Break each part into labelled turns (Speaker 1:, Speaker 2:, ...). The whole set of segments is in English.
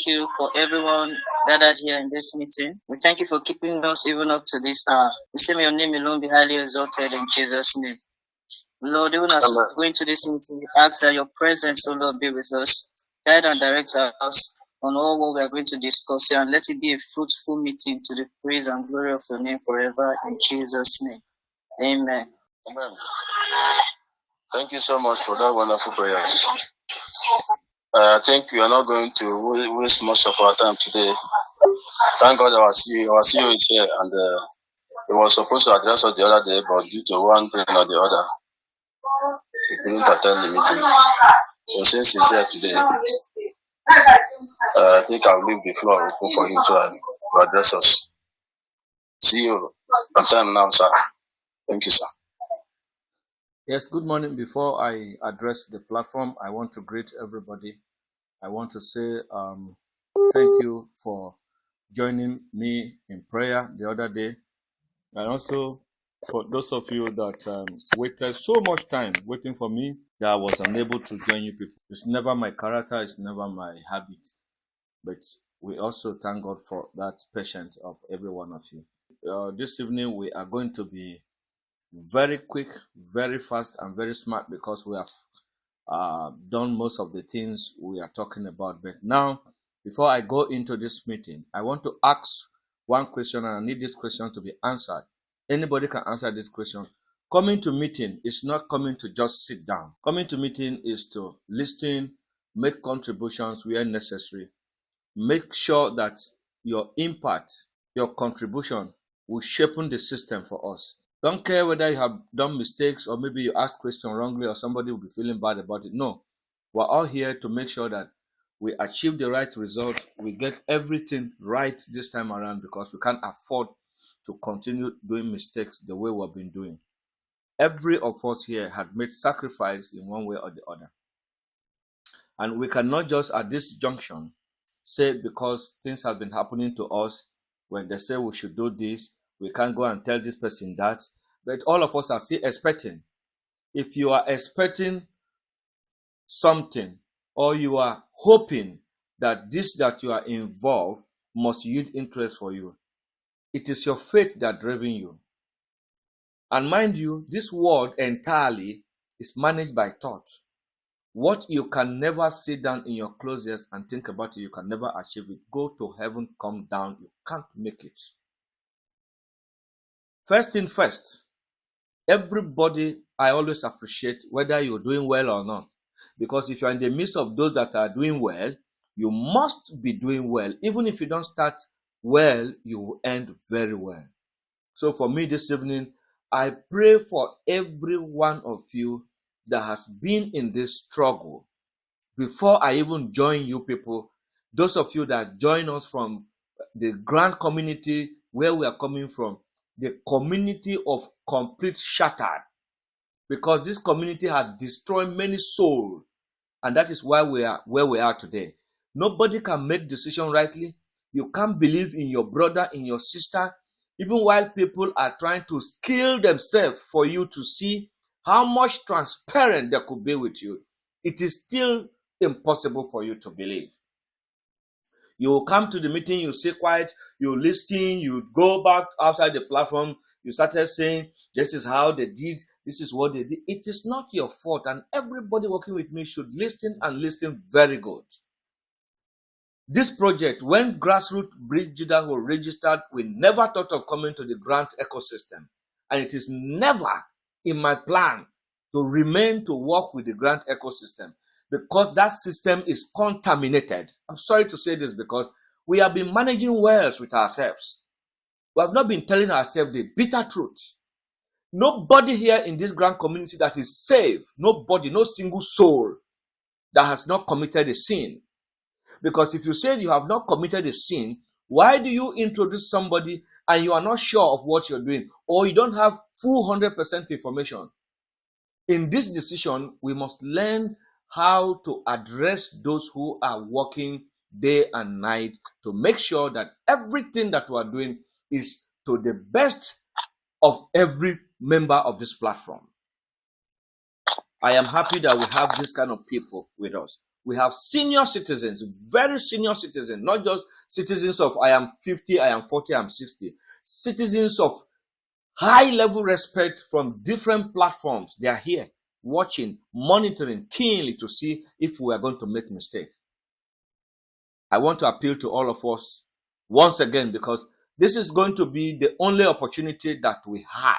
Speaker 1: thank you for everyone gathered here in this meeting. We thank you for keeping us even up to this hour. We say may your name alone be highly exalted in Jesus' name. Lord, even as we go into this meeting, we ask that your presence, O Lord, be with us. Guide and direct us on all what we are going to discuss here, and let it be a fruitful meeting to the praise and glory of your name forever in Jesus' name. Amen.
Speaker 2: Amen. Thank you so much for that wonderful prayers. I think we are not going to waste much of our time today. Thank God our CEO is here, and he was supposed to address us the other day, but due to one thing or the other, he couldn't attend the meeting. So since he's here today, I think I'll leave the floor open for him to address us. See you on time now, sir. Thank you, sir.
Speaker 3: Yes, good morning. Before I address the platform, I want to greet everybody. I want to say thank you for joining me in prayer the other day. And also for those of you that waited so much time waiting for me that I was unable to join you people. It's never my character, it's never my habit. But we also thank God for that patience of every one of you. This evening we are going to be very quick, very fast, and very smart because we have done most of the things we are talking about. But now, before I go into this meeting, I want to ask one question, and I need this question to be answered. Anybody can answer this question. Coming to meeting is not coming to just sit down. Coming to meeting is to listen, make contributions where necessary. Make sure that your impact, your contribution will shape the system for us. Don't care whether you have done mistakes or maybe you ask question wrongly or somebody will be feeling bad about it. No, we're all here to make sure that we achieve the right result. We get everything right this time around because we can't afford to continue doing mistakes the way we've been doing. Every of us here had made sacrifice in one way or the other. And we cannot just at this junction say because things have been happening to us, when they say we should do this, we can't go and tell this person that. But all of us are still expecting. If you are expecting something or you are hoping that this that you are involved must yield interest for you, it is your faith that driven you. And mind you, this world entirely is managed by thought. What you can never sit down in your closet and think about it, you can never achieve it. Go to heaven, come down, you can't make it. First thing first, everybody, I always appreciate whether you're doing well or not. Because if you're in the midst of those that are doing well, you must be doing well. Even if you don't start well, you will end very well. So for me this evening, I pray for every one of you that has been in this struggle. Before I even join you people, those of you that join us from the grand community where we are coming from, the community of complete shattered, because this community has destroyed many souls, and that is why we are where we are today. Nobody can make decision rightly. You can't believe in your brother, in your sister, even while people are trying to skill themselves for you to see how much transparent they could be with you. It is still impossible for you to believe. You will come to the meeting, you sit quiet, you listen, you go back outside the platform, you started saying, this is how they did, this is what they did. It is not your fault, and everybody working with me should listen and listen very good. This project, when Grassroots Bridge Builders were registered, we never thought of coming to the grant ecosystem. And it is never in my plan to remain to work with the grant ecosystem, because that system is contaminated. I'm sorry to say this because we have been managing wells with ourselves. We have not been telling ourselves the bitter truth. Nobody here in this grand community that is saved, nobody, no single soul that has not committed a sin. Because if you say you have not committed a sin, why do you introduce somebody and you are not sure of what you're doing, or you don't have full 100% information? In this decision, we must learn how to address those who are working day and night to make sure that everything that we are doing is to the best of every member of this platform. I am happy that we have this kind of people with us. We have senior citizens, very senior citizens, not just citizens of I am 50, I am 40, I am 60. Citizens of high level respect from different platforms. They are here watching, monitoring keenly to see if we are going to make mistakes. I want to appeal to all of us once again, because this is going to be the only opportunity that we have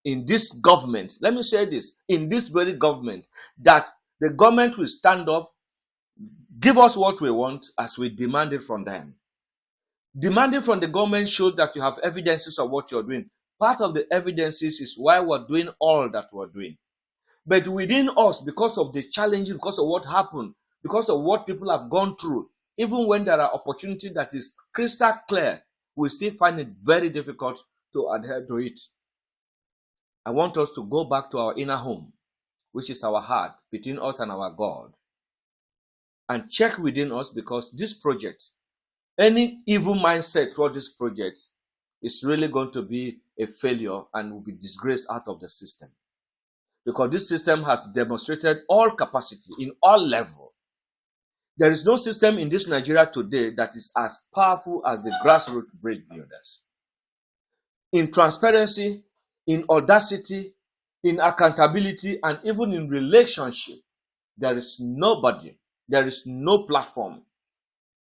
Speaker 3: in this government. Let me say this, in this very government, that the government will stand up, give us what we want as we demand it from them. Demanding from the government shows that you have evidences of what you're doing. Part of the evidences is why we're doing all that we're doing. But within us, because of the challenges, because of what happened, because of what people have gone through, even when there are opportunities that is crystal clear, we still find it very difficult to adhere to it. I want us to go back to our inner home, which is our heart, between us and our God, and check within us, because this project, any evil mindset toward this project is really going to be a failure and will be disgraced out of the system. Because this system has demonstrated all capacity in all levels. There is no system in this Nigeria today that is as powerful as the Grassroots Bridge Builders. In transparency, in audacity, in accountability, and even in relationship, there is nobody, there is no platform.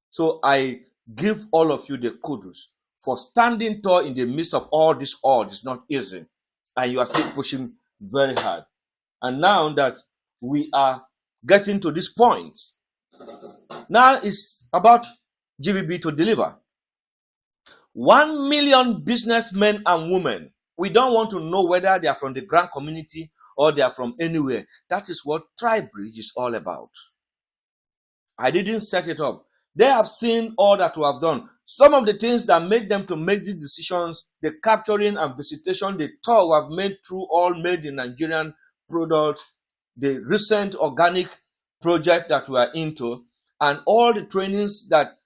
Speaker 3: So I give all of you the kudos for standing tall in the midst of all this odds. It's not easy, and you are still pushing very hard. And now that we are getting to this point, now it's about GBB to deliver. 1 million businessmen and women. We don't want to know whether they are from the grand community or they are from anywhere. That is what Tribridge is all about. I didn't set it up. They have seen all that we have done. Some of the things that made them to make these decisions, the capturing and visitation, the tour we have made through all made in Nigerian products, the recent organic project that we are into, and all the trainings that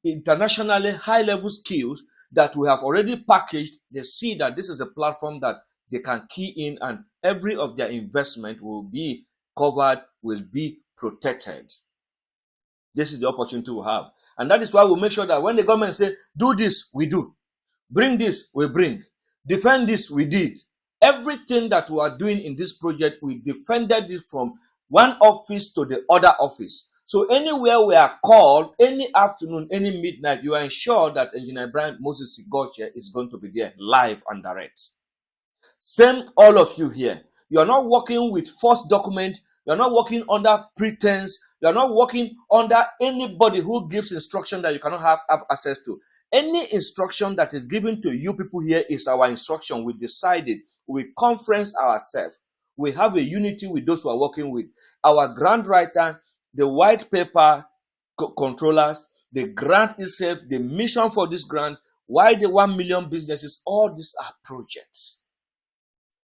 Speaker 3: internationally high-level skills that we have already packaged, they see that this is a platform that they can key in, and every of their investment will be covered, will be protected. This is the opportunity we have. And that is why we make sure that when the government say, do this, we do. Bring this, we bring. Defend this, we did. Everything that we are doing in this project, we defended it from one office to the other office. So anywhere we are called, any afternoon, any midnight, you are ensured that Engineer Brian Moses Sigoche is going to be there live and direct. Same all of you here. You are not working with false document. You are not working under pretense. You are not working under anybody who gives instruction that you cannot have access to. Any instruction that is given to you people here is our instruction. We decided, we conference ourselves. We have a unity with those who are working with. Our grant writer, the white paper controllers, the grant itself, the mission for this grant, why the 1 million businesses, all these are projects.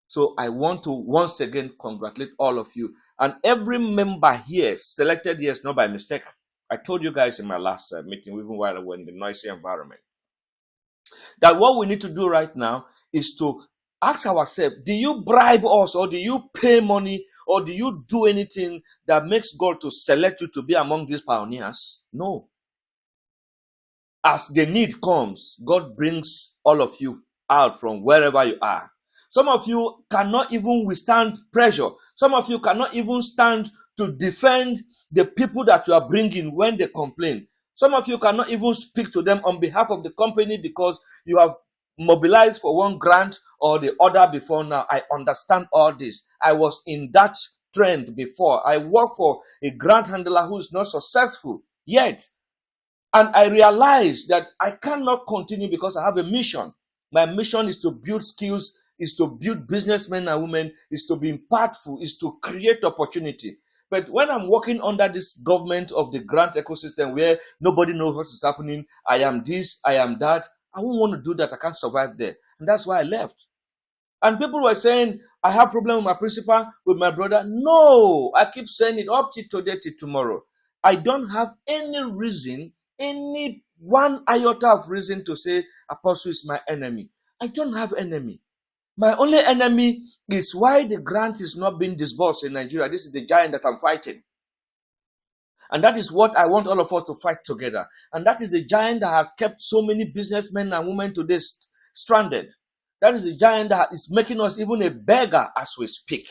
Speaker 3: So I want to once again congratulate all of you. And every member here, selected here, is not by mistake. I told you guys in my last meeting, even while we were in the noisy environment, that what we need to do right now is to ask ourselves, do you bribe us, or do you pay money, or do you do anything that makes God to select you to be among these pioneers? No. As the need comes, God brings all of you out from wherever you are. Some of you cannot even withstand pressure. Some of you cannot even stand to defend the people that you are bringing when they complain. Some of you cannot even speak to them on behalf of the company because you have mobilized for one grant or the other before now. I understand all this. I was in that trend before. I work for a grant handler who is not successful yet. And I realized that I cannot continue because I have a mission. My mission is to build skills, is to build businessmen and women, is to be impactful, is to create opportunity. But when I'm working under this government of the grant ecosystem where nobody knows what is happening, I am this, I am that, I won't want to do that. I can't survive there. And that's why I left. And people were saying, I have problem with my principal, with my brother. No, I keep saying it up till today, till tomorrow. I don't have any reason, any one iota of reason to say Apostle is my enemy. I don't have enemy. My only enemy is why the grant is not being disbursed in Nigeria. This is the giant that I'm fighting. And that is what I want all of us to fight together. And that is the giant that has kept so many businessmen and women today stranded. That is the giant that is making us even a beggar as we speak.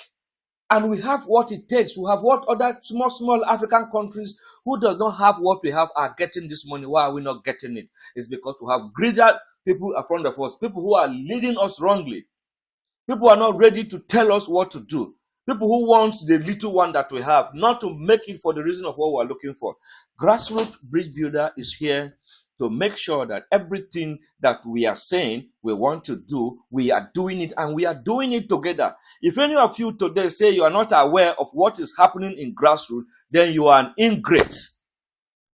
Speaker 3: And we have what it takes. We have what other small African countries who does not have what we have are getting this money. Why are we not getting it? It's because we have greedy people in front of us, people who are leading us wrongly. People are not ready to tell us what to do. People who want the little one that we have, not to make it for the reason of what we're looking for. Grassroots Bridge Builder is here to make sure that everything that we are saying we want to do, we are doing it, and we are doing it together. If any of you today say you are not aware of what is happening in Grassroots, then you are an ingrate,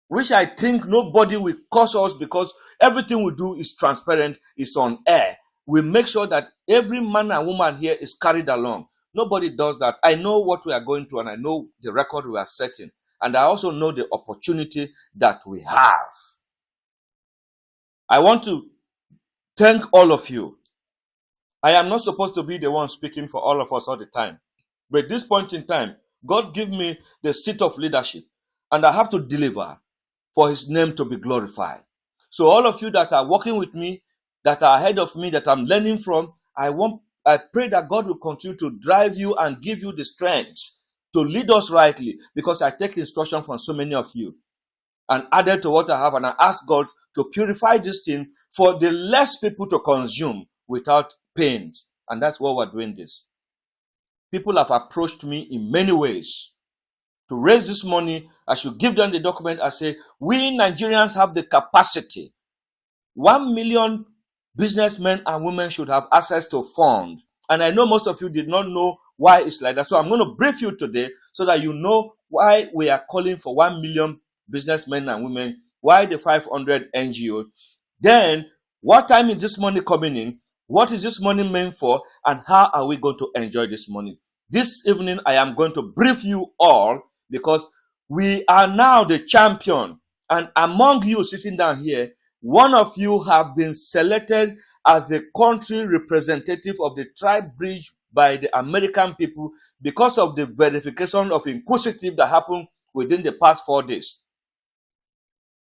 Speaker 3: which I think nobody will cause us, because everything we do is transparent, is on air. We make sure that every man and woman here is carried along. Nobody does that. I know what we are going through, and I know the record we are setting. And I also know the opportunity that we have. I want to thank all of you. I am not supposed to be the one speaking for all of us all the time. But at this point in time, God gave me the seat of leadership, and I have to deliver for his name to be glorified. So all of you that are working with me, that are ahead of me, that I'm learning from, I pray that God will continue to drive you and give you the strength to lead us rightly, because I take instruction from so many of you and added to what I have, and I ask God to purify this thing for the less people to consume without pains. And that's why we're doing this. People have approached me in many ways to raise this money. I should give them the document. I say, we Nigerians have the capacity. 1 million businessmen and women should have access to funds. And I know most of you did not know why it's like that. So I'm going to brief you today so that you know why we are calling for 1 million businessmen and women, why the 500 NGOs. Then, what time is this money coming in? What is this money meant for? And how are we going to enjoy this money? This evening, I am going to brief you all, because we are now the champion. And among you sitting down here, one of you have been selected as the country representative of the Tribridge by the American people because of the verification of inquisitive that happened within the past 4 days.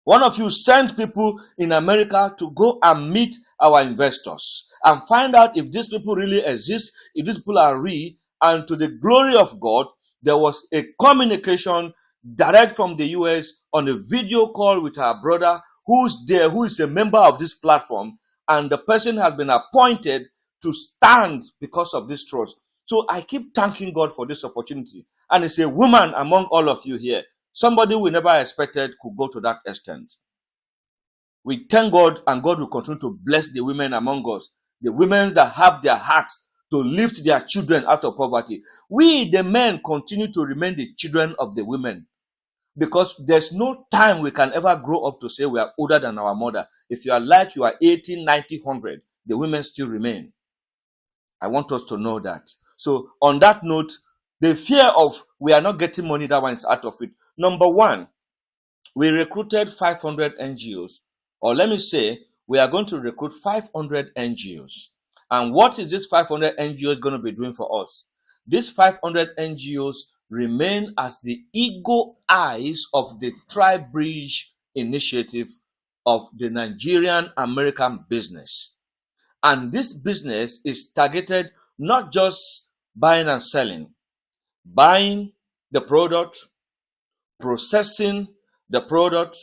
Speaker 3: One of you sent people in America to go and meet our investors and find out if these people really exist, if these people are real, and to the glory of God, there was a communication direct from the US on a video call with our brother who's there, who is a member of this platform, and the person has been appointed to stand because of this trust. So I keep thanking God for this opportunity. And it's a woman among all of you here. Somebody we never expected could go to that extent. We thank God, and God will continue to bless the women among us, the women that have their hearts to lift their children out of poverty. We, the men, continue to remain the children of the women, because there's no time we can ever grow up to say we are older than our mother. If you are like you are 80, 90, 100, the women still remain. I want us to know that. So on that note, the fear of we are not getting money, that one is out of it. Number one, we recruited 500 NGOs. Or let me say, we are going to recruit 500 NGOs. And what is this 500 NGOs going to be doing for us? These 500 NGOs remain as the eagle eyes of the Tribridge initiative of the Nigerian American business. And this business is targeted not just buying and selling, buying the product, processing the product,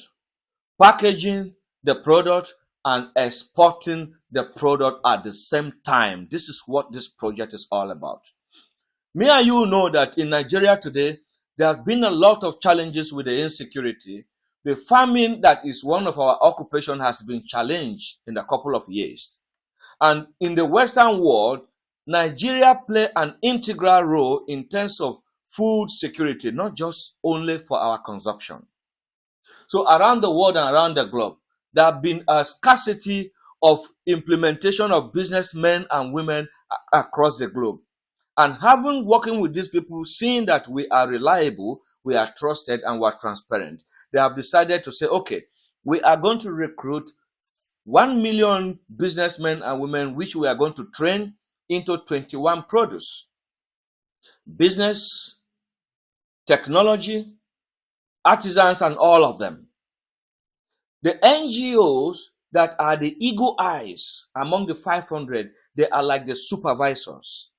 Speaker 3: packaging the product, and exporting the product at the same time. This is what this project is all about. Me and you know that in Nigeria today, there have been a lot of challenges with the insecurity. The farming that is one of our occupation has been challenged in a couple of years. And in the Western world, Nigeria play an integral role in terms of food security, not just only for our consumption. So around the world and around the globe, there have been a scarcity of implementation of businessmen and women across the globe. And having working with these people, seeing that we are reliable, we are trusted, and we are transparent, they have decided to say, okay, we are going to recruit 1 million businessmen and women, which we are going to train into 21 produce: business, technology, artisans, and all of them. The NGOs that are the eagle eyes among the 500, they are like the supervisors,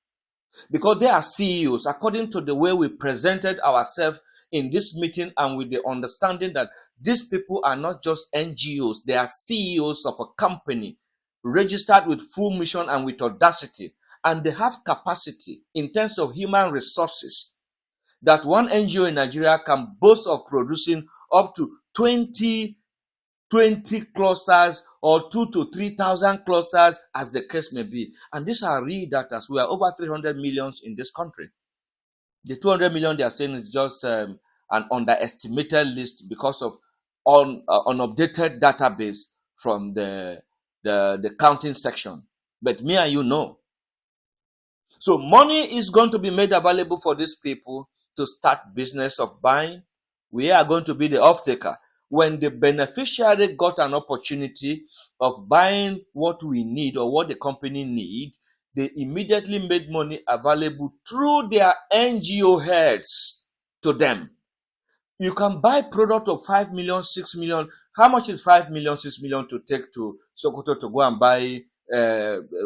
Speaker 3: because they are CEOs, according to the way we presented ourselves in this meeting, and with the understanding that these people are not just NGOs, they are CEOs of a company registered with full mission and with audacity, and they have capacity in terms of human resources that one NGO in Nigeria can boast of producing up to 20 clusters or 2 to 3,000 clusters, as the case may be. And these are real data. We are over 300 millions in this country. The 200 million they are saying is just an underestimated list because of unupdated database from the counting section. But me and you know. So money is going to be made available for these people to start business of buying. We are going to be the off-taker. When the beneficiary got an opportunity of buying what we need or what the company need, they immediately made money available through their NGO heads to them. You can buy product of 5 million, 6 million. How much is 5 million, 6 million to take to Sokoto to go and buy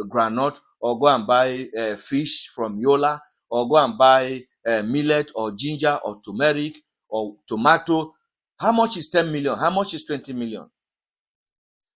Speaker 3: granite, or go and buy fish from Yola, or go and buy millet or ginger or turmeric or tomato? How much is 10 million? How much is 20 million?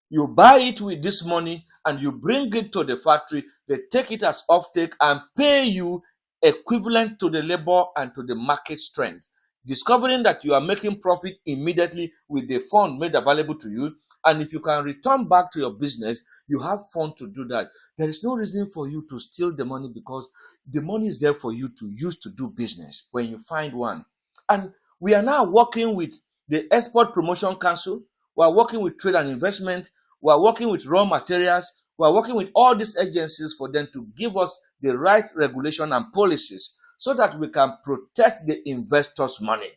Speaker 3: You buy it with this money and you bring it to the factory. They take it as offtake and pay you equivalent to the labor and to the market strength. Discovering that you are making profit immediately with the fund made available to you. And if you can return back to your business, you have fun to do that. There is no reason for you to steal the money, because the money is there for you to use to do business when you find one. And we are now working with the Export Promotion Council. We are working with Trade and Investment. We are working with Raw Materials. We are working with all these agencies for them to give us the right regulation and policies so that we can protect the investors' money.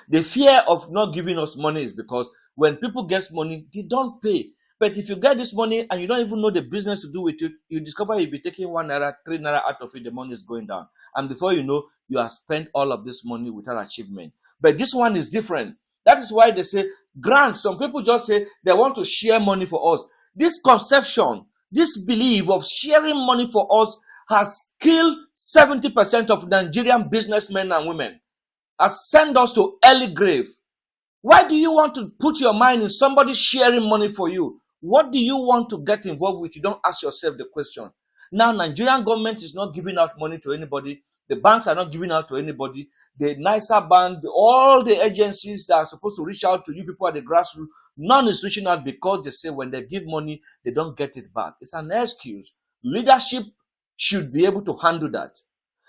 Speaker 3: The fear of not giving us money is because when people get money, they don't pay. But if you get this money and you don't even know the business to do with it, you discover you'll be taking 1 naira, 3 naira out of it, the money is going down. And before you know, you have spent all of this money without achievement. But this one is different. That is why they say grants. Some people just say they want to share money for us. This conception, this belief of sharing money for us has killed 70% of Nigerian businessmen and women, has sent us to early grave. Why do you want to put your mind in somebody sharing money for you? What do you want to get involved with? You don't ask yourself the question. Now, Nigerian government is not giving out money to anybody. The banks are not giving out to anybody. The NISA band, all the agencies that are supposed to reach out to you people at the grassroots, none is reaching out because they say when they give money, they don't get it back. It's an excuse. Leadership should be able to handle that.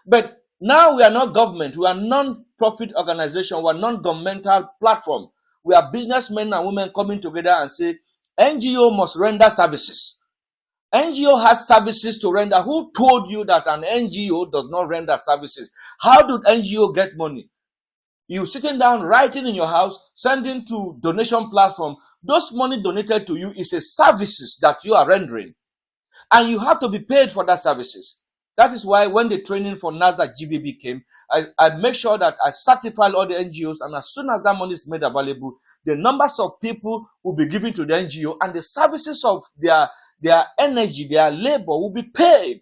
Speaker 3: But now we are not government. We are non-profit organization. We are non-governmental platform. We are businessmen and women coming together and say, NGO must render services. NGO has services to render. Who told you that an NGO does not render services? How did NGO get money? You sitting down, writing in your house, sending to donation platform. Those money donated to you is a services that you are rendering. And you have to be paid for that services. That is why when the training for NASDAQ GBB came, I make sure that I certify all the NGOs, and as soon as that money is made available, the numbers of people will be given to the NGO, and the services of their energy, their labor will be paid.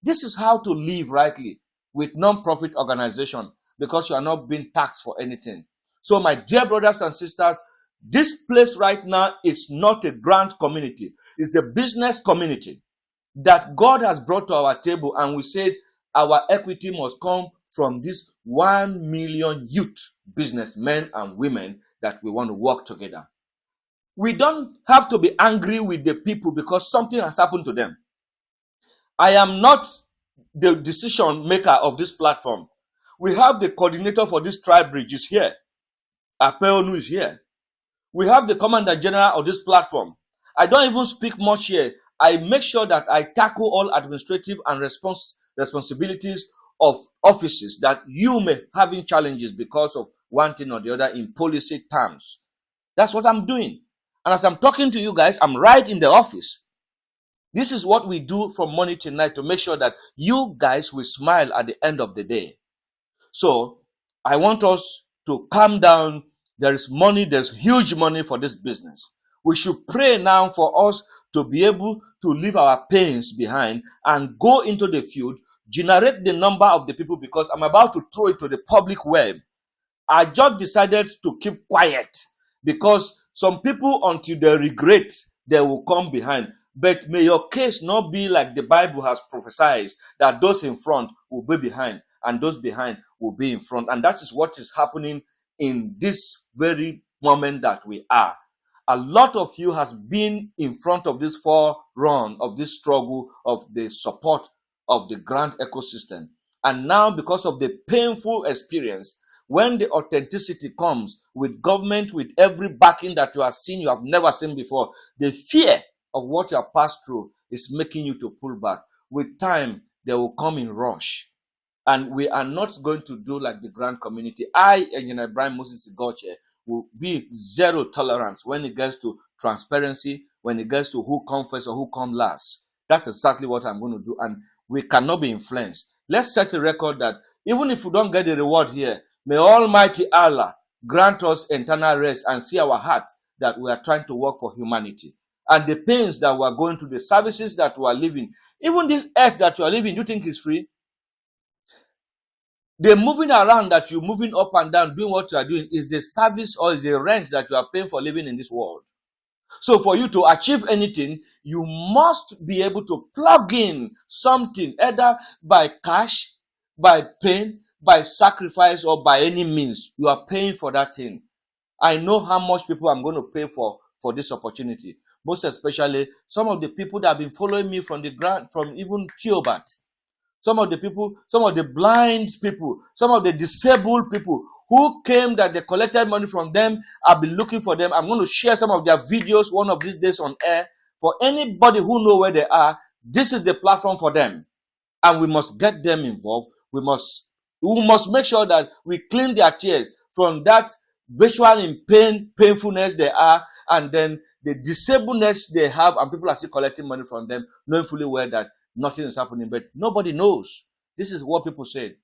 Speaker 3: This is how to live rightly with non-profit organization, because you are not being taxed for anything. So my dear brothers and sisters, this place right now is not a grant community. It's a business community that God has brought to our table, and we said our equity must come from this 1 million youth businessmen and women that we want to work together. We don't have to be angry with the people because something has happened to them. I am not the decision maker of this platform. We have the coordinator for this Tribridge is here. Apeonu is here. We have the commander general of this platform. I don't even speak much here. I make sure that I tackle all administrative and responsibilities of offices that you may having challenges because of one thing or the other in policy terms. That's what I'm doing. And as I'm talking to you guys, I'm right in the office. This is what we do from morning till night to make sure that you guys will smile at the end of the day. So I want us to calm down. There is money, there's huge money for this business. We should pray now for us to be able to leave our pains behind and go into the field, generate the number of the people, because I'm about to throw it to the public web. I just decided to keep quiet because some people, until they regret, they will come behind. But may your case not be like the Bible has prophesied, that those in front will be behind and those behind will be in front. And that is what is happening in this very moment that we are. A lot of you has been in front of this forerun of this struggle of the support of the grant ecosystem. And now, because of the painful experience, when the authenticity comes with government, with every backing that you have seen, you have never seen before, the fear of what you have passed through is making you to pull back. With time, they will come in rush. And we are not going to do like the grant community. I, Engineer Brian Moses Igoche, will be zero tolerance when it gets to transparency, when it gets to who comes first or who comes last. That's exactly what I'm going to do. And we cannot be influenced. Let's set a record that even if we don't get the reward here, may Almighty Allah grant us eternal rest and see our heart that we are trying to work for humanity. And the pains that we are going through, the services that we are living, even this earth that you are living, do you think is free? The moving around that you're moving up and down, doing what you are doing, is a service or is a rent that you are paying for living in this world. So for you to achieve anything, you must be able to plug in something, either by cash, by pain, by sacrifice, or by any means. You are paying for that thing. I know how much people I'm going to pay for this opportunity. Most especially some of the people that have been following me from the grant, from even Theobat. Some of the people, some of the blind people, some of the disabled people who came that they collected money from them. I've been looking for them. I'm going to share some of their videos one of these days on air. For anybody who know where they are, this is the platform for them. And we must get them involved. We must make sure that we clean their tears from that visual in painfulness they are, and then the disabledness they have, and people are still collecting money from them, knowing fully well that nothing is happening. But nobody knows. This is what people said,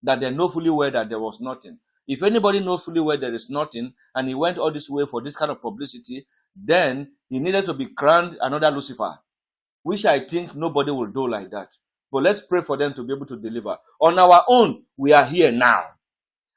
Speaker 3: that they know fully well that there was nothing. If anybody knows fully well there is nothing, and he went all this way for this kind of publicity, then he needed to be crowned another Lucifer, which I think nobody will do like that. But let's pray for them to be able to deliver. On our own, we are here now.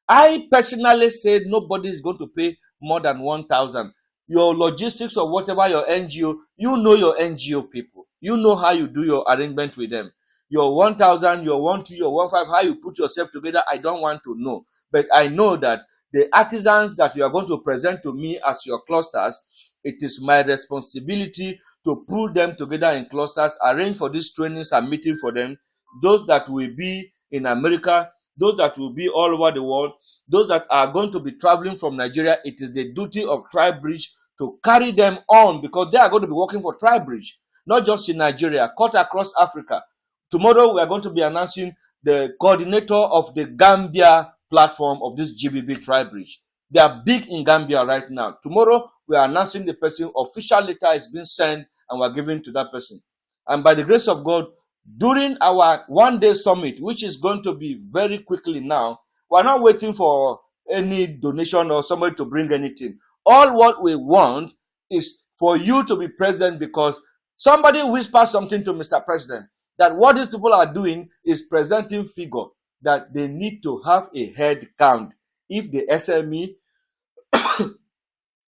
Speaker 3: I personally said nobody is going to pay more than 1,000. Your logistics or whatever, your NGO, you know your NGO people. You know how you do your arrangement with them. Your 1,000, your 1,2, your 1,5, how you put yourself together, I don't want to know. But I know that the artisans that you are going to present to me as your clusters, it is my responsibility to pull them together in clusters, arrange for these trainings and meetings for them. Those that will be in America, those that will be all over the world, those that are going to be traveling from Nigeria, it is the duty of Tribridge to carry them on, because they are going to be working for Tribridge, not just in Nigeria, cut across Africa. Tomorrow we are going to be announcing the coordinator of the Gambia platform of this GBB Tribridge. They are big in Gambia right now. Tomorrow we are announcing the person. Official letter is being sent and we are giving to that person. And by the grace of God, during our one-day summit, which is going to be very quickly now, we are not waiting for any donation or somebody to bring anything. All what we want is for you to be present, because somebody whispers something to Mr. President that what these people are doing is presenting figure that they need to have a head count. If the SME,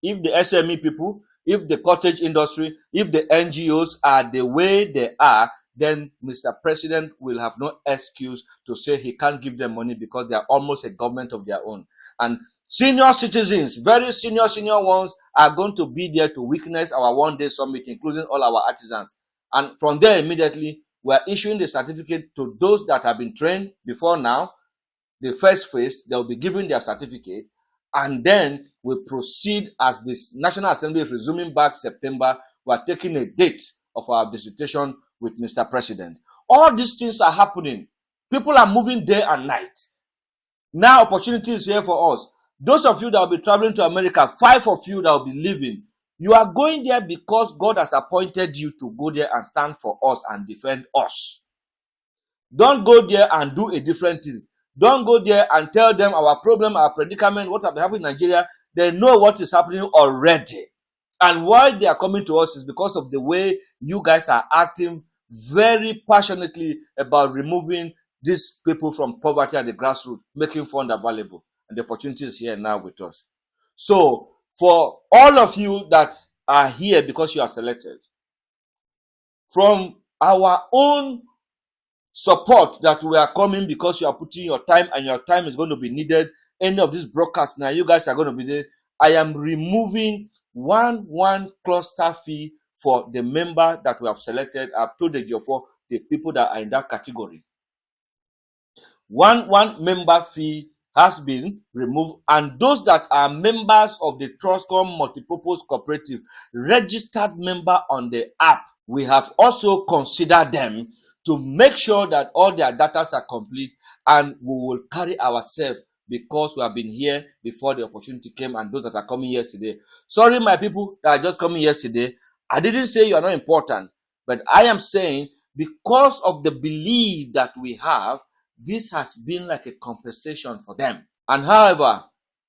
Speaker 3: if the SME people, if the cottage industry, if the NGOs are the way they are, then Mr. President will have no excuse to say he can't give them money, because they are almost a government of their own. And senior citizens, very senior ones, are going to be there to witness our one-day summit, including all our artisans. And from there, immediately, we are issuing the certificate to those that have been trained before now. The first phase, they'll be given their certificate. And then we proceed as this National Assembly is resuming back September. We are taking a date of our visitation with Mr. President. All these things are happening. People are moving day and night. Now opportunity is here for us. Those of you that will be traveling to America, 5 of you that will be leaving, you are going there because God has appointed you to go there and stand for us and defend us. Don't go there and do a different thing. Don't go there and tell them our problem, our predicament, what has happened in Nigeria. They know what is happening already. And why they are coming to us is because of the way you guys are acting very passionately about removing these people from poverty at the grassroots, making funds available. And the opportunity is here now with us. So, for all of you that are here because you are selected, from our own support that we are coming because you are putting your time and your time is going to be needed, any of these broadcasts now, you guys are going to be there. I am removing one cluster fee for the member that we have selected. I've told you for the people that are in that category. One member fee has been removed, and those that are members of the Trustcom Multipurpose Cooperative, registered member on the app, we have also considered them to make sure that all their data are complete, and we will carry ourselves because we have been here before the opportunity came, and those that are coming yesterday. Sorry, my people that are just coming yesterday. I didn't say you are not important, but I am saying because of the belief that we have, this has been like a compensation for them. And however,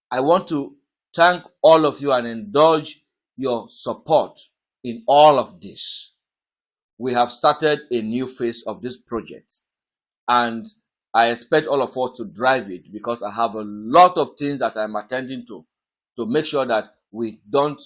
Speaker 3: I want to thank all of you and indulge your support in all of this. We have started a new phase of this project, and I expect all of us to drive it because I have a lot of things that I'm attending to make sure that we don't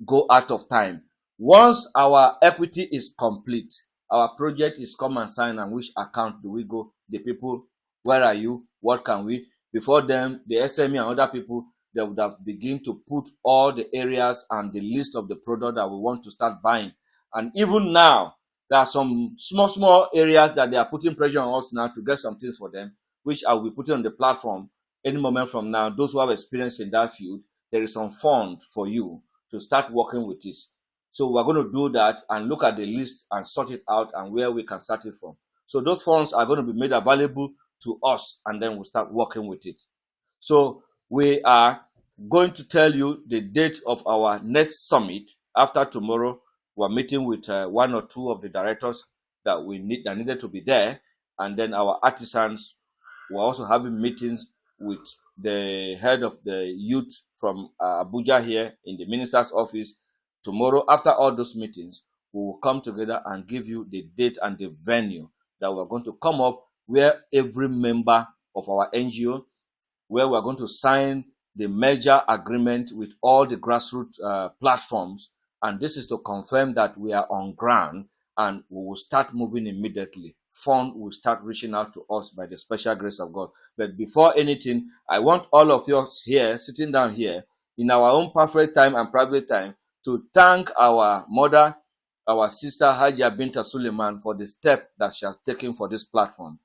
Speaker 3: go out of time. Once our equity is complete, our project is come and sign, and which account do we go? The people, where are you? What can we? Before them, the SME and other people, they would have begun to put all the areas and the list of the product that we want to start buying. And even now, there are some small areas that they are putting pressure on us now to get some things for them, which I will be putting on the platform any moment from now. Those who have experience in that field, there is some fund for you to start working with this. So we're going to do that and look at the list and sort it out and where we can start it from. So those funds are going to be made available to us, and then we'll start working with it. So we are going to tell you the date of our next summit. After tomorrow, we're meeting with one or two of the directors that needed to be there, and then our artisans. We're also having meetings with the head of the youth from Abuja here in the minister's office. Tomorrow, after all those meetings, we will come together and give you the date and the venue that we're going to come up, where every member of our NGO, where we're going to sign the merger agreement with all the grassroots platforms. And this is to confirm that we are on ground and we will start moving immediately. Fund will start reaching out to us by the special grace of God. But before anything, I want all of you here, sitting down here, in our own perfect time and private time, to thank our mother, our sister Hajia Binta Suleiman, for the step that she has taken for this platform.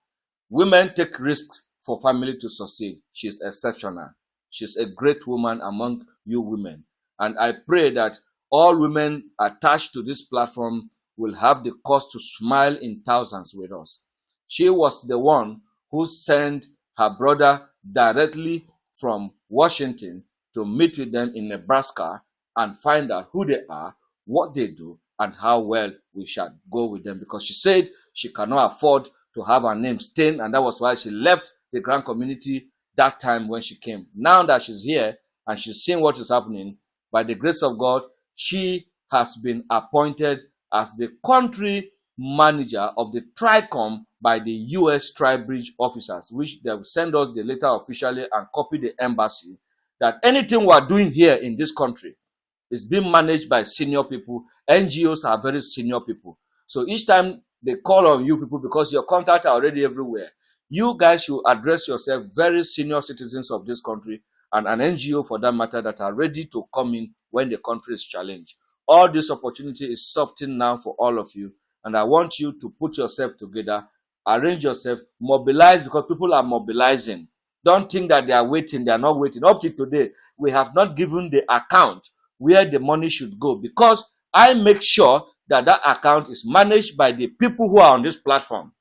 Speaker 3: Women take risks for family to succeed. She's exceptional. She's a great woman among you women. And I pray that all women attached to this platform will have the cause to smile in thousands with us. She was the one who sent her brother directly from Washington to meet with them in Nebraska and find out who they are, what they do, and how well we shall go with them, because she said she cannot afford to have her name stained, and that was why she left the grand community that time when she came. Now that she's here and she's seeing what is happening, by the grace of God, she has been appointed as the country manager of the TRICOM by the U.S. Tribridge officers, which they will send us the letter officially and copy the embassy that anything we are doing here in this country is being managed by senior people. NGOs are very senior people. So each time they call on you people, because your contacts are already everywhere, you guys should address yourself very senior citizens of this country, and an NGO for that matter, that are ready to come in when the country is challenged. All this opportunity is softened now for all of you, and I want you to put yourself together, arrange yourself, mobilize, because people are mobilizing. Don't think that they are waiting. They are not waiting. Up to today, we have not given the account where the money should go, because I make sure that that account is managed by the people who are on this platform.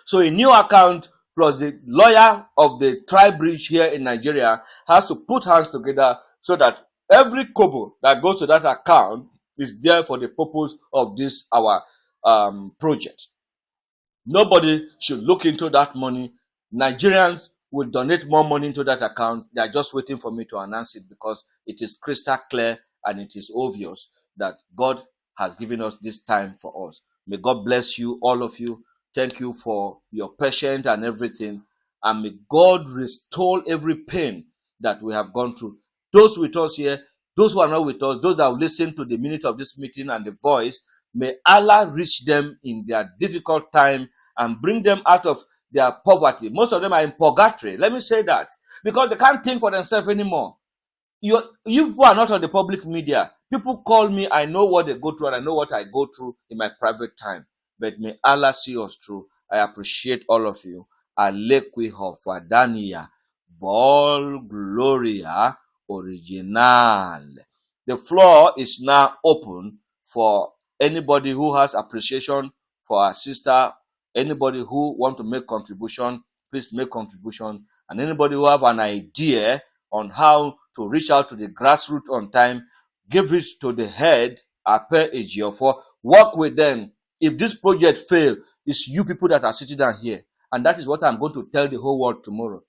Speaker 3: So a new account plus the lawyer of the Tribridge here in Nigeria has to put hands together so that every kobo that goes to that account is there for the purpose of this, our project. Nobody should look into that money. Nigerians will donate more money into that account. They are just waiting for me to announce it because it is crystal clear and it is obvious that God has given us this time for us. May God bless you, all of you. Thank you for your patience and everything. And may God restore every pain that we have gone through. Those with us here, those who are not with us, those that will listen to the minute of this meeting and the voice, may Allah reach them in their difficult time and bring them out of their poverty. Most of them are in purgatory. Let me say that. Because they can't think for themselves anymore. You people are not on the public media. People call me, I know what they go through and I know what I go through in my private time. But may Allah see us through. I appreciate all of you. Alekwi Hofadania, Ball Gloria Original. The floor is now open for anybody who has appreciation for our sister, anybody who want to make contribution, please make contribution. And anybody who have an idea on how to reach out to the grassroots on time, give it to the head, Ape Ejiofor, work with them. If this project fail, it's you people that are sitting down here. And that is what I'm going to tell the whole world tomorrow.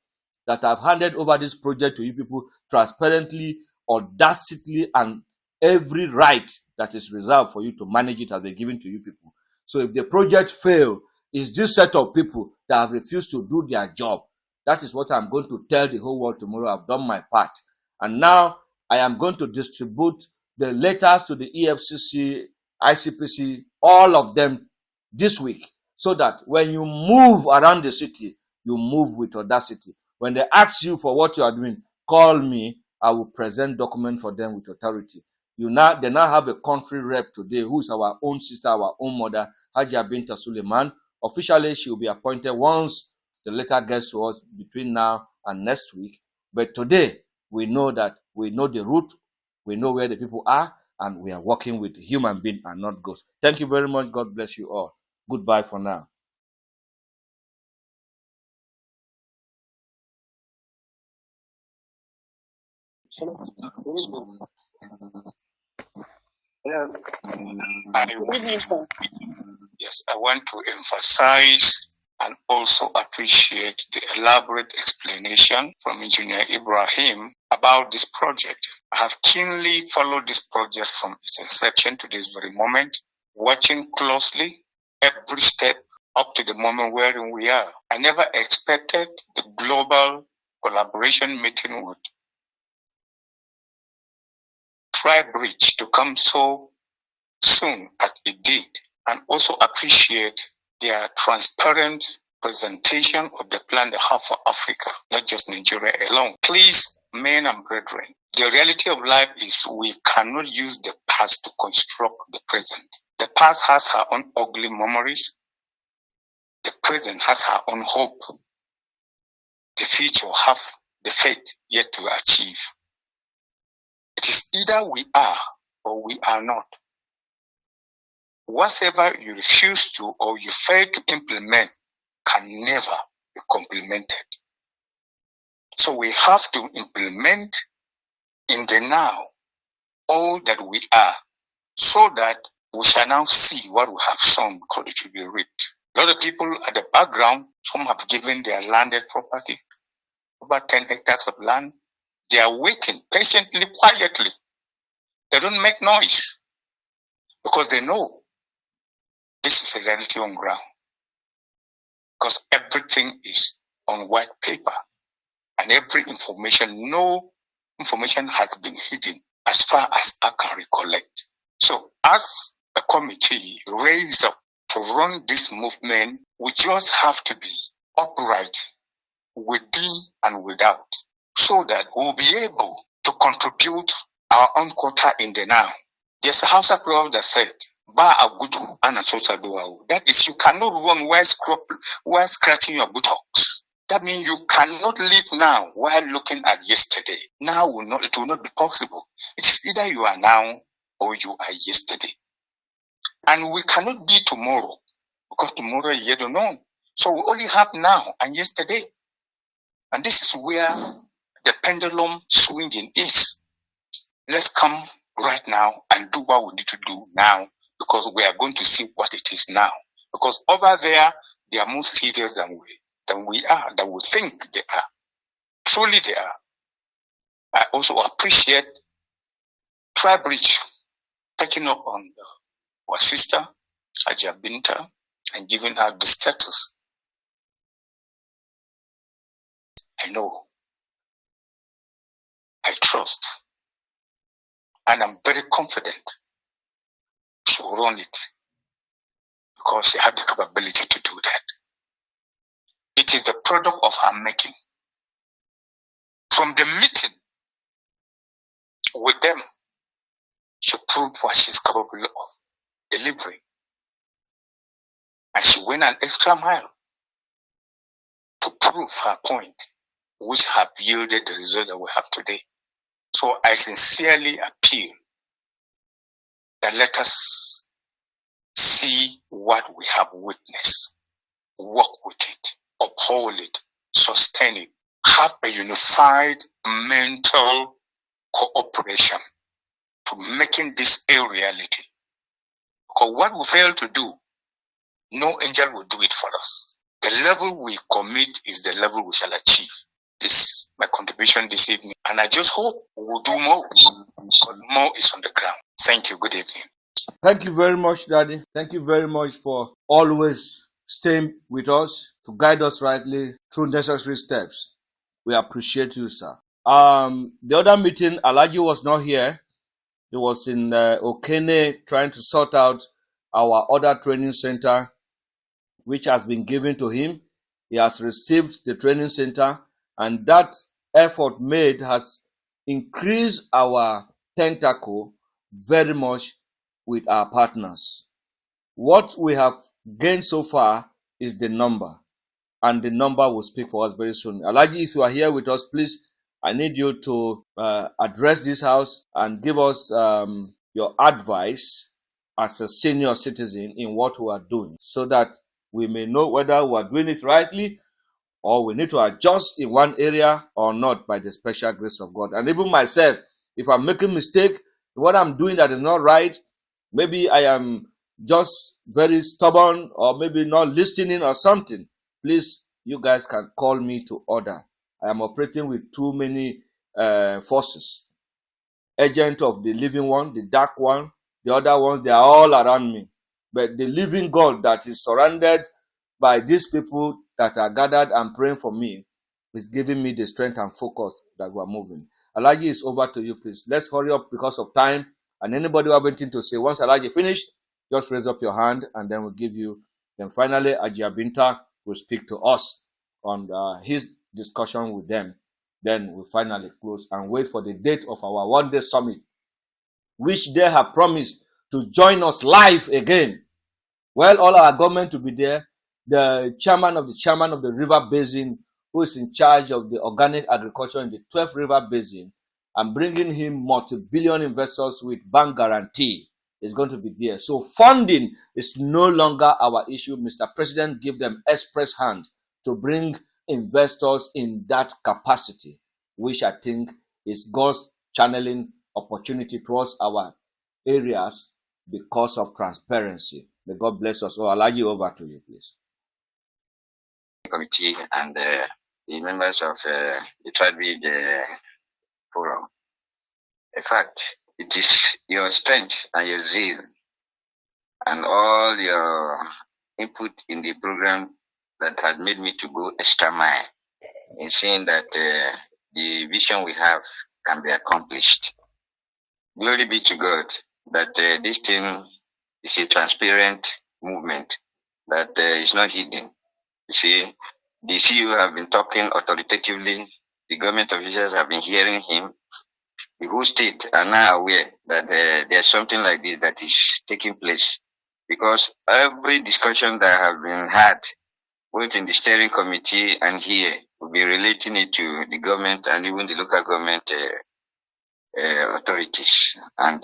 Speaker 3: That I've handed over this project to you people transparently, audaciously, and every right that is reserved for you to manage it has been given to you people. So if the project fail, it's this set of people that have refused to do their job. That is what I'm going to tell the whole world tomorrow. I've done my part. And now I am going to distribute the letters to the EFCC, ICPC, all of them this week, so that when you move around the city, you move with audacity. When they ask you for what you are doing, call me. I will present document for them with authority. They now have a country rep today, who is our own sister, our own mother, Hajia Binta Suleiman. Officially, she will be appointed once the letter gets to us between now and next week. But today, we know that we know the route, we know where the people are, and we are working with human beings and not ghosts. Thank you very much. God bless you all. Goodbye for now.
Speaker 4: Yes, I want to emphasize and also appreciate the elaborate explanation from Engineer Ibrahim about this project. I have keenly followed this project from its inception to this very moment, watching closely every step up to the moment wherein we are. I never expected the global collaboration meeting with Tribridge to come so soon as it did, and also appreciate their transparent presentation of the plan they have for Africa, not just Nigeria alone. Please, men and brethren, the reality of life is we cannot use the past to construct the present. The past has her own ugly memories. The present has her own hope. The future have the fate yet to achieve. It is either we are or we are not. Whatever you refuse to or you fail to implement can never be complemented. So we have to implement in the now all that we are, so that we shall now see what we have sown because it will be reaped. A lot of people at the background, some have given their landed property, over 10 hectares of land. They are waiting patiently, quietly. They don't make noise because they know this is a reality on ground. Because everything is on white paper and every information, no information has been hidden as far as I can recollect. So as a committee raised up to run this movement, we just have to be upright within and without, so that we'll be able to contribute our own quota in the now. There's a Hausa proverb that said, "Ba agudu anasota duau." That is, you cannot run while scratching your buttocks. That means you cannot live now while looking at yesterday. Now it will not be possible. It's either you are now or you are yesterday. And we cannot be tomorrow, because tomorrow is yet unknown. So we only have now and yesterday. And this is where the pendulum swinging is. Let's come right now and do what we need to do now, because we are going to see what it is now. Because over there, they are more serious than we. than we are, than we think they are. Truly they are. I also appreciate Tribridge taking up on our sister, Ajia Binta, and giving her the status. I know, I trust, and I'm very confident she will run it because she has the capability to do that. It is the product of her making. From the meeting with them, she proved what she's capable of delivering. And she went an extra mile to prove her point, which have yielded the result that we have today. So I sincerely appeal that let us see what we have witnessed, work with it, uphold it, sustain it, have a unified mental cooperation to making this a reality. Because what we fail to do, no angel will do it for us. The level we commit is the level we shall achieve. This is my contribution this evening. And I just hope we will do more because more is on the ground. Thank you. Good evening.
Speaker 3: Thank you very much, Daddy. Thank you very much for always staying with us to guide us rightly through necessary steps. We appreciate you, sir. The other meeting, Alaji was not here. He was in Okene trying to sort out our other training center, which has been given to him. He has received the training center, and that effort made has increased our tentacle very much with our partners. What we have gained so far is the number, and the number will speak for us very soon. Alaji, if you are here with us, please, I need you to address this house and give us your advice as a senior citizen in what we are doing, so that we may know whether we are doing it rightly or we need to adjust in one area or not by the special grace of God. And even myself, if I'm making mistake, what I'm doing that is not right, maybe I am just very stubborn or maybe not listening or something, please, you guys can call me to order. I am operating with too many forces. Agent of the living one, the dark one, the other ones, they are all around me. But the living God that is surrounded by these people that are gathered and praying for me is giving me the strength and focus that we are moving. Alaji, is over to you, please. Let's hurry up because of time. And anybody who have anything to say, once Alaji finished, just raise up your hand and then we'll give you. Then finally, Ajia Binta will speak to us on his discussion with them. Then we'll finally close and wait for the date of our one-day summit, which they have promised to join us live again. Well, all our government will be there. The chairman of the river basin, who is in charge of the organic agriculture in the 12th river basin, and bringing him multi-billion investors with bank guarantee, is going to be there. So funding is no longer our issue. Mr. President, give them express hand to bring investors in that capacity, which I think is God's channeling opportunity towards our areas because of transparency. May God bless us. I'll allow you over to you, please.
Speaker 5: Committee and the members of the Tribridge Forum. In fact, it is your strength and your zeal and all your input in the program that had made me to go extra mile in saying that the vision we have can be accomplished. Glory be to God that this team is a transparent movement that is not hidden. You see, the CEO have been talking authoritatively. The government officials have been hearing him. The whole state are now aware that there's something like this that is taking place. Because every discussion that have been had, both in the steering committee and here, will be relating it to the government and even the local government authorities. And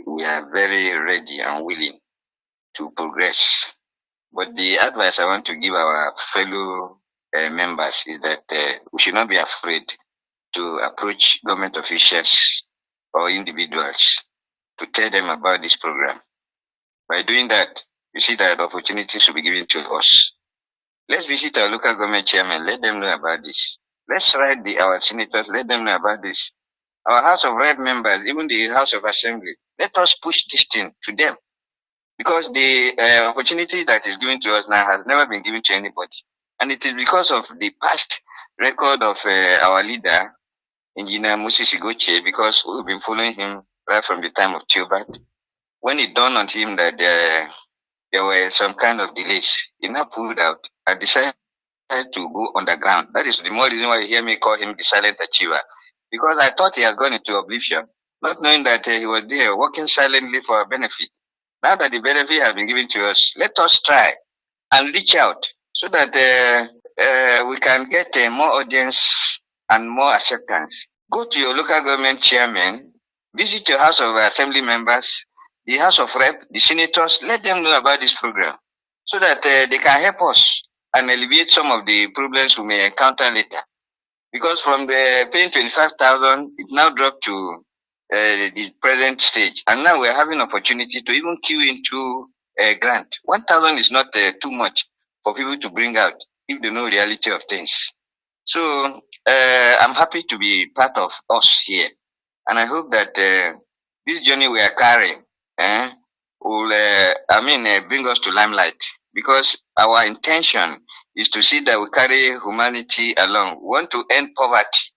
Speaker 5: we are very ready and willing to progress. But the advice I want to give our fellow members is that we should not be afraid to approach government officials or individuals to tell them about this program. By doing that, you see that opportunities will be given to us. Let's visit our local government chairman, let them know about this. Let's write our senators, let them know about this. Our House of Rep members, even the House of Assembly, let us push this thing to them. Because the opportunity that is given to us now has never been given to anybody. And it is because of the past record of our leader, Engineer Moses Igoche, because we've been following him right from the time of Tiobat. When it dawned on him that there were some kind of delays, he now pulled out and decided to go underground. That is the more reason why you hear me call him the silent achiever. Because I thought he had gone into oblivion, not knowing that he was there working silently for our benefit. Now that the benefit has been given to us, let us try and reach out so that we can get more audience and more acceptance. Go to your local government chairman, visit your House of Assembly members, the House of Rep, the senators, let them know about this program so that they can help us and alleviate some of the problems we may encounter later. Because from the paying 25,000, it now dropped to the present stage. And now we're having opportunity to even queue into a grant. 1,000 is not too much for people to bring out if they know the reality of things. So I'm happy to be part of us here. And I hope that this journey we are carrying will bring us to limelight. Because our intention is to see that we carry humanity along. We want to end poverty.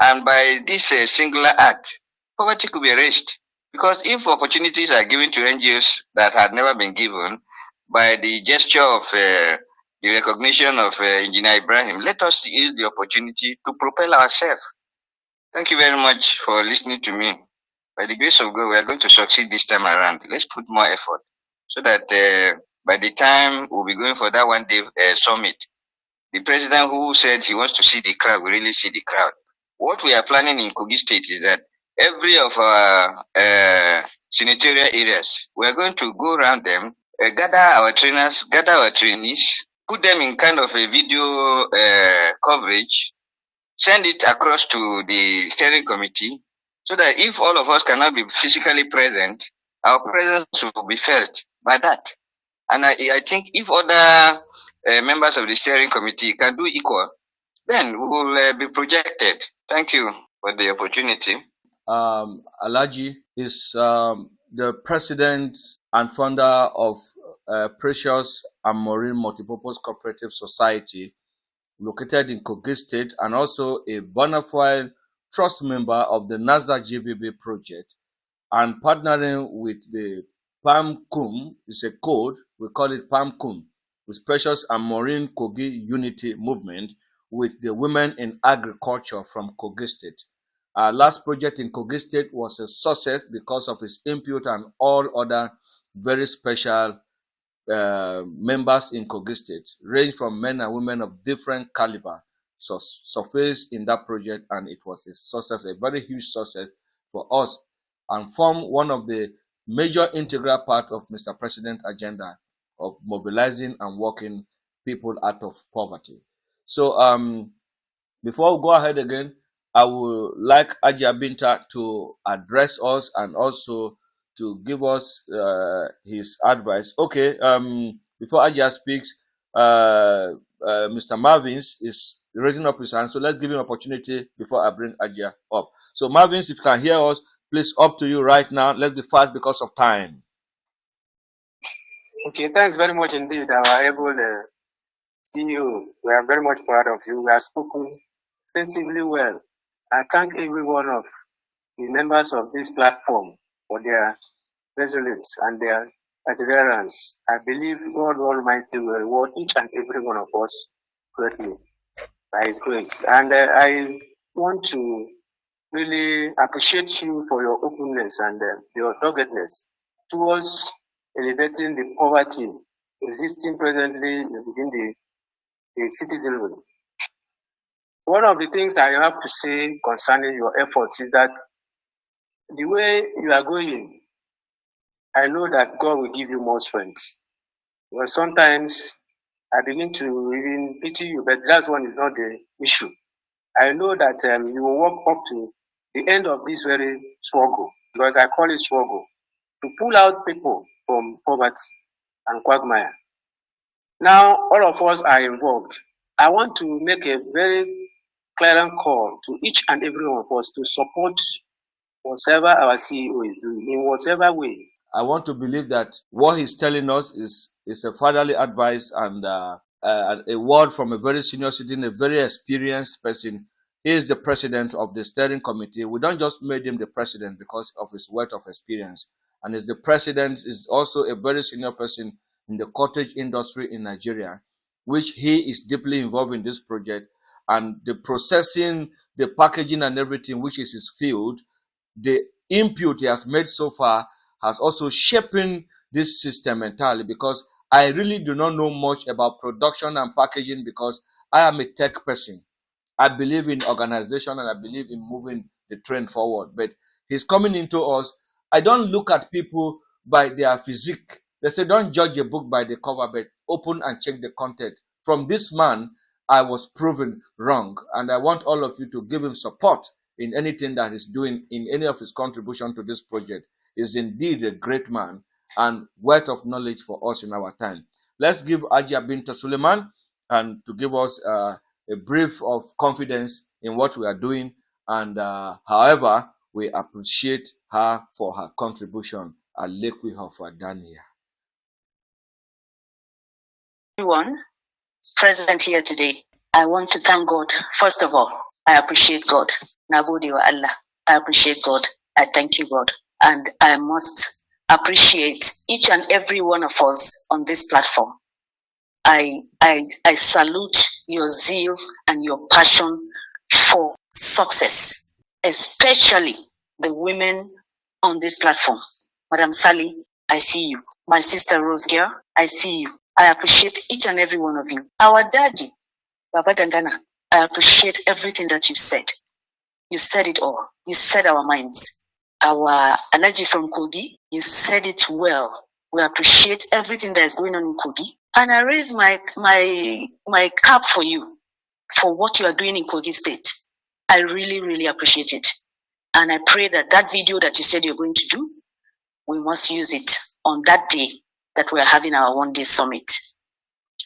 Speaker 5: And by this singular act, poverty could be erased. Because if opportunities are given to NGOs that had never been given, by the gesture of the recognition of Engineer Ibrahim, let us use the opportunity to propel ourselves. Thank you very much for listening to me. By the grace of God, we are going to succeed this time around. Let's put more effort so that by the time we'll be going for that one-day summit, the president who said he wants to see the crowd will really see the crowd. What we are planning in Kogi State is that every of our senatorial areas, we are going to go around them, gather our trainers, gather our trainees, put them in kind of a video coverage, send it across to the steering committee, so that if all of us cannot be physically present, our presence will be felt by that. And I think if other members of the steering committee can do equal, then we will be projected. Thank you for the opportunity.
Speaker 3: Alaji is the president and founder of Precious and Marine Multipurpose Cooperative Society, located in Kogi State, and also a bona fide trust member of the NASDAQ GBB project, and partnering with the PAMCUM, is a code, we call it PAMCUM, with Precious and Maureen Kogi Unity Movement, with the Women in Agriculture from Kogi State. Our last project in Kogi State was a success because of its input and all other very special members in Kogi State, range from men and women of different caliber, surfaced in that project, and it was a success, a very huge success for us, and form one of the major integral part of Mr. President's agenda of mobilizing and working people out of poverty. So before we go ahead again, I would like Ajia Binta to address us and also to give us his advice. Okay, before Ajia speaks, Mr. Marvins is raising up his hand, so let's give him an opportunity before I bring Ajia up. So Marvins, if you can hear us, please, up to you right now. Let's be fast because of time.
Speaker 6: Okay, thanks very much indeed, our able CEO. We are very much proud of you. We have spoken sensibly well. I thank every one of the members of this platform for their resilience and their perseverance. I believe God Almighty will reward each and every one of us greatly by His grace. And I want to really appreciate you for your openness and your doggedness towards elevating the poverty existing presently within the citizenry. One of the things I have to say concerning your efforts is that the way you are going, I know that God will give you more strength. Because sometimes I begin to even pity you, but that one is not the issue. I know that you will walk up to the end of this very struggle, because I call it struggle, to pull out people from poverty and quagmire. Now, all of us are involved. I want to make a very clear call to each and every one of us to support whatever our CEO is doing in whatever way.
Speaker 3: I want to believe that what he's telling us is a fatherly advice and a word from a very senior citizen, a very experienced person. He is the president of the steering committee. We don't just made him the president because of his wealth of experience. And as the president is also a very senior person in the cottage industry in Nigeria, which he is deeply involved in this project. And the processing, the packaging and everything, which is his field, the input he has made so far has also shaping this system entirely, because I really do not know much about production and packaging because I am a tech person. I believe in organization and I believe in moving the trend forward. But he's coming into us. I don't look at people by their physique. They say don't judge a book by the cover, but open and check the content. From this man, I was proven wrong. And I want all of you to give him support in anything that he's doing, in any of his contribution to this project. Is indeed a great man and wealth of knowledge for us in our time. Let's give Ajia Binta Suleiman and to give us a brief of confidence in what we are doing, and however we appreciate her for her contribution. Alekwi Hofa Dania.
Speaker 1: Everyone present here today, I want to thank God. First of all, I appreciate God. Nagode wa Allah. I appreciate God. I thank you, God. And I must appreciate each and every one of us on this platform. I salute your zeal and your passion for success, especially the women on this platform. Madam Sally, I see you. My sister Rose Girl, I see you. I appreciate each and every one of you. Our daddy, Baba Dangana, I appreciate everything that you said. You said it all. You said our minds. Our allergy from Kogi, you said it well. We appreciate everything that is going on in Kogi. And I raise my cap for you, for what you are doing in Kogi State. I really, really appreciate it. And I pray that that video that you said you're going to do, we must use it on that day that we are having our one-day summit.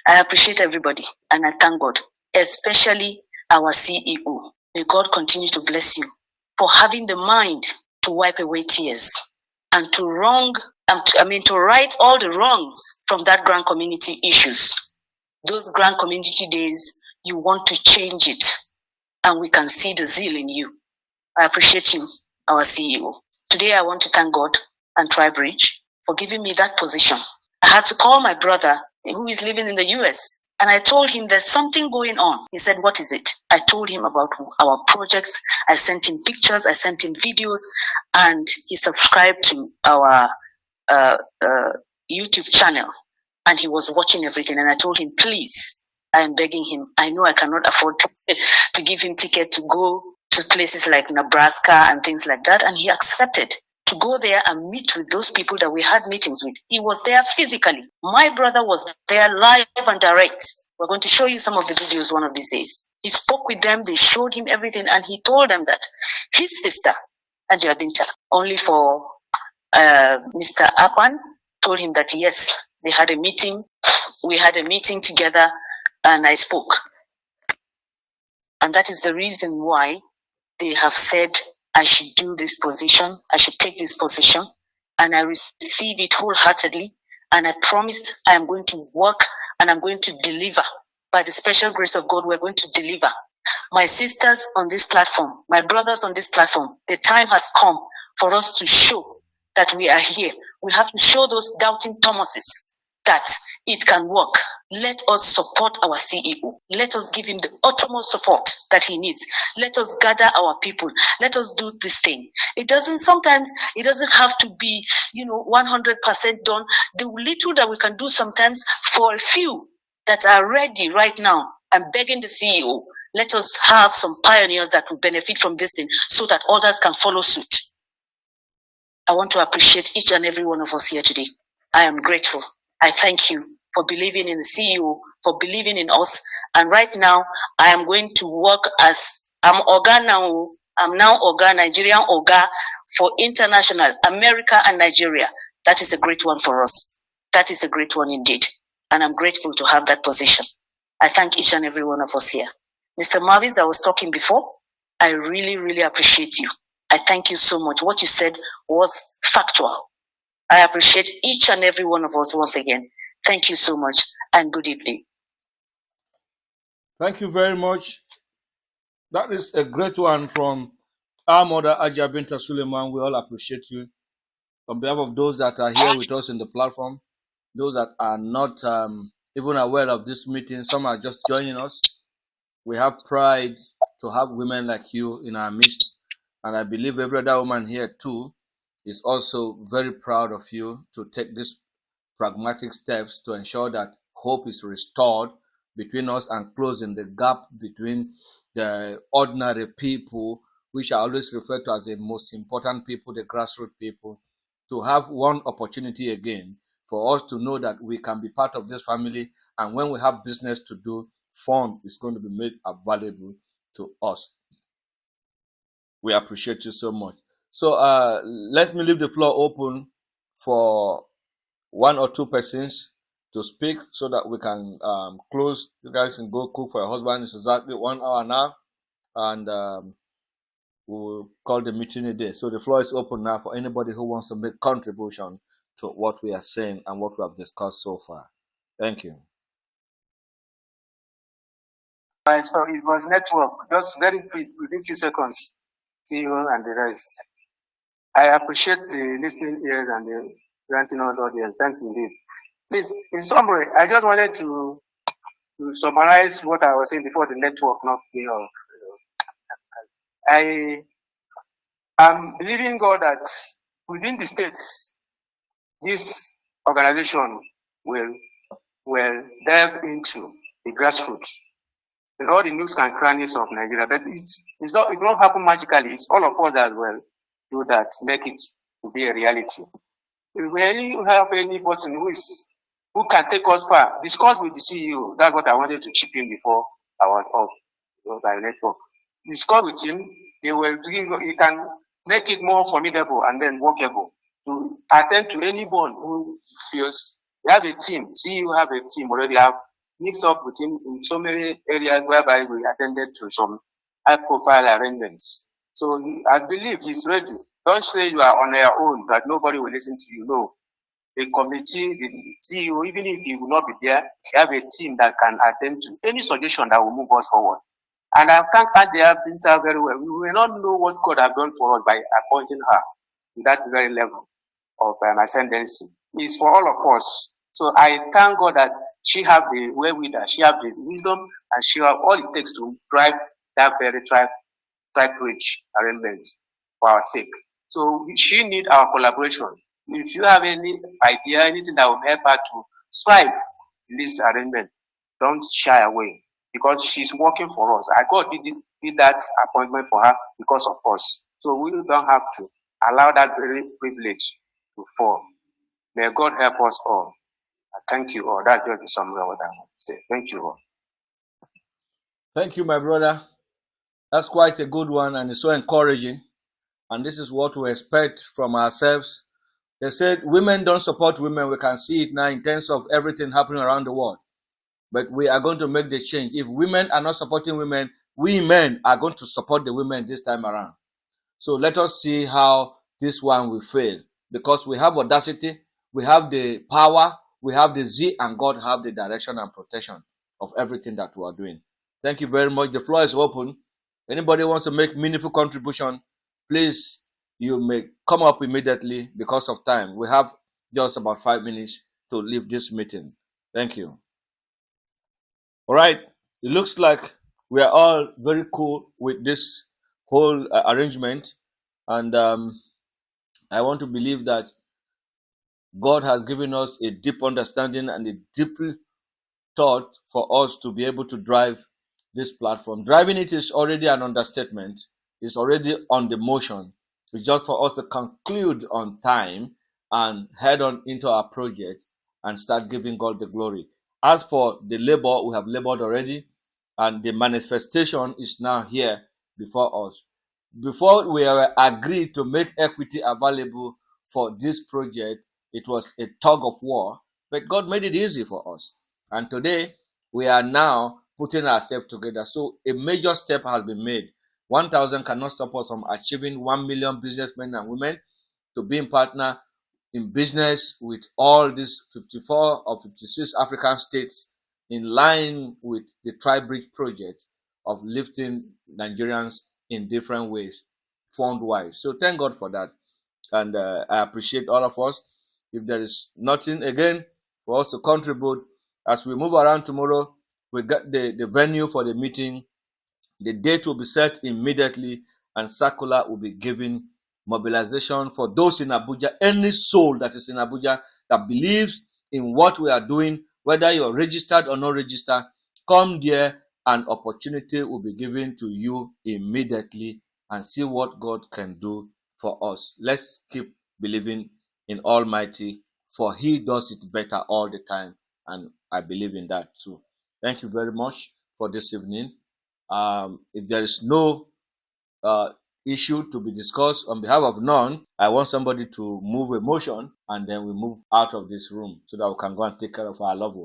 Speaker 1: I appreciate everybody and I thank God, especially our CEO. May God continue to bless you for having the mind to wipe away tears and to right all the wrongs from that grand community issues. Those grand community days, you want to change it, and we can see the zeal in you. I appreciate you, our CEO. Today, I want to thank God and Tribridge for giving me that position. I had to call my brother who is living in the US, and I told him there's something going on. He said, what is it? I told him about our projects. I sent him pictures. I sent him videos, and he subscribed to our YouTube channel, and he was watching everything. And I told him, please, I am begging him. I know I cannot afford to give him ticket to go to places like Nebraska and things like that. And he accepted to go there and meet with those people that we had meetings with. He was there physically. My brother was there live and direct. We're going to show you some of the videos one of these days. He spoke with them. They showed him everything. And he told them that his sister, Ajia Binta, only for Mr. Apan, told him that yes, they had a meeting. We had a meeting together and I spoke. And that is the reason why they have said I should do this position. I should take this position. And I receive it wholeheartedly. And I promised I am going to work and I'm going to deliver. By the special grace of God, we're going to deliver. My sisters on this platform, my brothers on this platform, the time has come for us to show that we are here. We have to show those doubting Thomases that it can work. Let us support our CEO. Let us give him the utmost support that he needs. Let us gather our people. Let us do this thing. Sometimes it doesn't have to be, 100% done. The little that we can do sometimes for a few that are ready right now, I'm begging the CEO, let us have some pioneers that will benefit from this thing so that others can follow suit. I want to appreciate each and every one of us here today. I am grateful. I thank you for believing in the CEO, for believing in us. And right now, I am going to work as, I'm Oga now. I'm now Oga, Nigerian Oga for international, America and Nigeria. That is a great one for us. That is a great one indeed. and I'm grateful to have that position. I thank each and every one of us here. Mr. Marvis that was talking before, I really, really appreciate you. I thank you so much. What you said was factual. I appreciate each and every one of us once again. Thank you so much, and good evening.
Speaker 3: Thank you very much. That is a great one from our mother, Ajia Binta Suleiman. We all appreciate you. On behalf of those that are here with us in the platform, those that are not even aware of this meeting, some are just joining us. We have pride to have women like you in our midst. And I believe every other woman here too is also very proud of you to take these pragmatic steps to ensure that hope is restored between us and closing the gap between the ordinary people, which I always refer to as the most important people, the grassroots people, to have one opportunity again for us to know that we can be part of this family, and when we have business to do, fund is going to be made available to us. We appreciate you so much. So let me leave the floor open for one or two persons to speak so that we can close. You guys can go cook for your husband. It's exactly 1 hour now, and we'll call the meeting a day. So the floor is open now for anybody who wants to make contribution to what we are saying and what we have discussed so far. Thank you.
Speaker 6: Right, so it was network, just very quick, within few seconds, CEO and the rest. I appreciate the listening ears and the granting us audience. Thanks indeed. Please, in summary, I just wanted to summarize what I was saying before the network knocked me off. I am believing God that within the states, this organization will delve into the grassroots in all the nooks and crannies of Nigeria. But it won't happen magically. It's all of us as well do that, make it to be a reality. If we have any person who can take us far, discuss with the CEO. That's what I wanted to chip in before I was off by network. Discuss with him. He can make it more formidable and then workable to attend to anyone who feels we have a team. CEO have a team already. Have mixed up with him in so many areas whereby we attended to some high-profile arrangements. So I believe he's ready. Don't say you are on your own, that nobody will listen to you. No. The committee, the CEO, even if he will not be there, they have a team that can attend to any suggestion that will move us forward. And I thank Ajia Binta very well. We will not know what God has done for us by appointing her to that very level of ascendancy. It's for all of us. So I thank God that she have the wherewithal, she have the wisdom, and she have all it takes to drive that very Tribridge arrangement for our sake. So she need our collaboration. If you have any idea, anything that will help her to strive in this arrangement, don't shy away because she's working for us. God did that appointment for her because of us. So we don't have to allow that very privilege to fall. May God help us all. Thank you all. That's just the summary of what I want to say. Thank you all.
Speaker 3: Thank you, my brother. That's quite a good one, and it's so encouraging. And this is what we expect from ourselves. They said women don't support women. We can see it now in terms of everything happening around the world. But we are going to make the change. If women are not supporting women, we men are going to support the women this time around. So let us see how this one will fail. Because we have audacity, we have the power, we have the zeal, and God have the direction and protection of everything that we are doing. Thank you very much. The floor is open. Anybody wants to make meaningful contribution, please, you may come up immediately because of time. We have just about 5 minutes to leave this meeting. Thank you. All right. It looks like we are all very cool with this whole arrangement. And I want to believe that God has given us a deep understanding and a deep thought for us to be able to drive this platform. Driving it is already an understatement. It's already on the motion. It's just for us to conclude on time and head on into our project and start giving God the glory. As for the labor, we have labored already, and the manifestation is now here before us. Before we agreed to make equity available for this project, it was a tug of war But God made it easy for us. And today, we are now putting ourselves together. So a major step has been made. 1,000 cannot stop us from achieving 1 million businessmen and women to be in partner in business with all these 54 or 56 African states in line with the Tribridge project of lifting Nigerians in different ways, fund-wise. So thank God for that. And I appreciate all of us. If there is nothing again for us to contribute, as we move around tomorrow, we get the venue for the meeting. The date will be set immediately and circular will be given. Mobilization for those in Abuja, any soul that is in Abuja that believes in what we are doing, whether you're registered or not registered, come there and opportunity will be given to you immediately and see what God can do for us. Let's keep believing in Almighty, for He does it better all the time, and I believe in that too. Thank you very much for this evening. If there is no issue to be discussed on behalf of none, I want somebody to move a motion and then we move out of this room so that we can go and take care of our loved one.